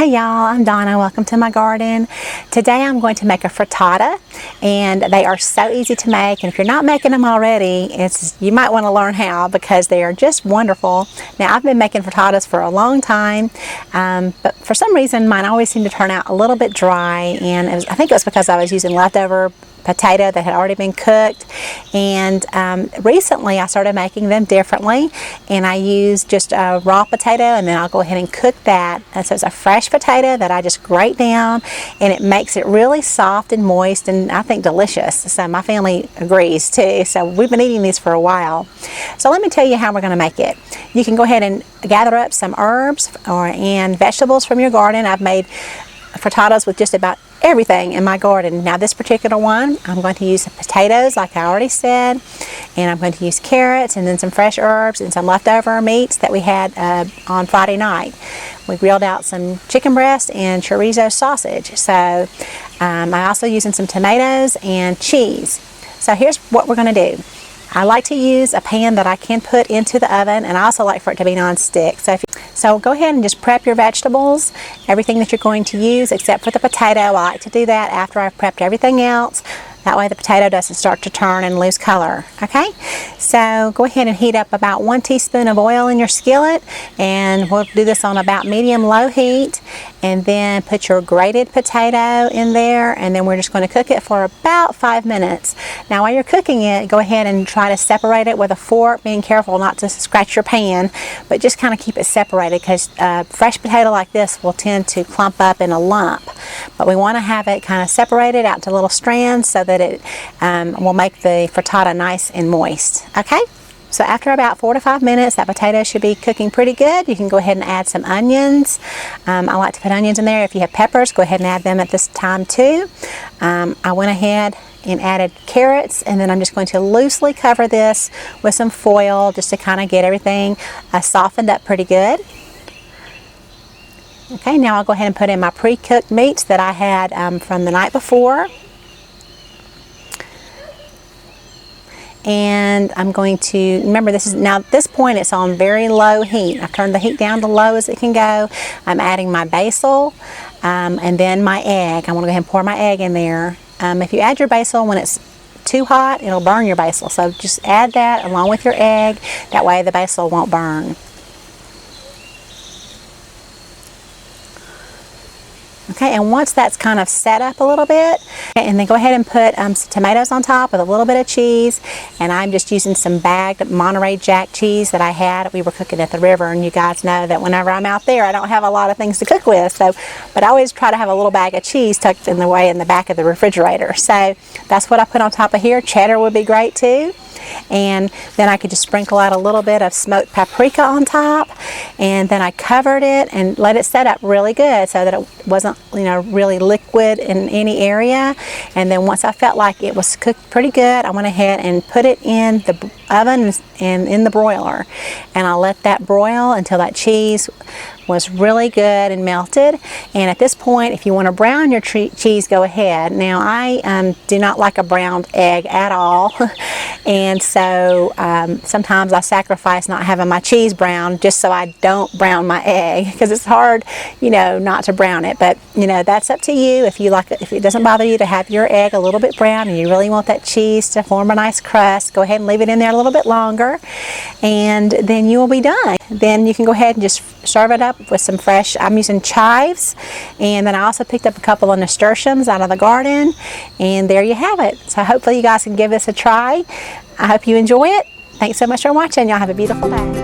Hey y'all, I'm Donna. Welcome to my garden. Today I'm going to make a frittata, and they are so easy to make, and if you're not making them already, you might want to learn how because they are just wonderful. Now I've been making frittatas for a long time, but for some reason mine always seem to turn out a little bit dry, and I think it was because I was using leftover potato that had already been cooked. And recently I started making them differently, and I use just a raw potato, and then I'll go ahead and cook that. And so it's a fresh potato that I just grate down, and it makes it really soft and moist, and I think delicious. So my family agrees too. So we've been eating these for a while. So let me tell you how we're going to make it. You can go ahead and gather up some herbs and vegetables from your garden. I've made frittatas with just about everything in my garden. Now this particular one, I'm going to use potatoes like I already said, and I'm going to use carrots and then some fresh herbs and some leftover meats that we had on Friday night. We grilled out some chicken breast and chorizo sausage. So I'm also using some tomatoes and cheese. So here's what we're going to do. I like to use a pan that I can put into the oven, and I also like for it to be non-stick. So go ahead and just prep your vegetables, everything that you're going to use except for the potato. I like to do that after I've prepped everything else. That way the potato doesn't start to turn and lose color. Okay, so go ahead and heat up about 1 teaspoon of oil in your skillet, and we'll do this on about medium-low heat, and then put your grated potato in there, and then we're just going to cook it for about 5 minutes. Now while you're cooking it, go ahead and try to separate it with a fork, being careful not to scratch your pan, but just kind of keep it separated, because fresh potato like this will tend to clump up in a lump. But we want to have it kind of separated out to little strands so that it will make the frittata nice and moist. Okay, so after about 4 to 5 minutes, that potato should be cooking pretty good. You can go ahead and add some onions. I like to put onions in there. If you have peppers, go ahead and add them at this time too. I went ahead and added carrots, and then I'm just going to loosely cover this with some foil just to kind of get everything softened up pretty good. Okay, now I'll go ahead and put in my pre-cooked meats that I had from the night before. And I'm going to, remember now at this point it's on very low heat. I've turned the heat down to low as it can go. I'm adding my basil and then my egg. I want to go ahead and pour my egg in there. If you add your basil when it's too hot, it'll burn your basil. So just add that along with your egg. That way the basil won't burn. Okay, and once that's kind of set up a little bit, and then go ahead and put some tomatoes on top with a little bit of cheese, and I'm just using some bagged Monterey Jack cheese that I had. We were cooking at the river, and you guys know that whenever I'm out there I don't have a lot of things to cook with, but I always try to have a little bag of cheese tucked in the back of the refrigerator. So that's what I put on top of here. Cheddar would be great too. And then I could just sprinkle out a little bit of smoked paprika on top, and then I covered it and let it set up really good so that it wasn't, really liquid in any area. And then once I felt like it was cooked pretty good, I went ahead and put it in the oven and in the broiler, and I let that broil until that cheese was really good and melted. And at this point, if you want to brown your cheese, go ahead. Now I do not like a browned egg at all, and so sometimes I sacrifice not having my cheese browned just so I don't brown my egg, because it's hard, not to brown it. But that's up to you. If it doesn't bother you to have your egg a little bit brown and you really want that cheese to form a nice crust, go ahead and leave it in there a little bit longer, and then you will be done. Then you can go ahead and just serve it up with some fresh, I'm using chives, and then I also picked up a couple of nasturtiums out of the garden, and there you have it. So hopefully you guys can give this a try. I hope you enjoy it. Thanks so much for watching. Y'all have a beautiful day.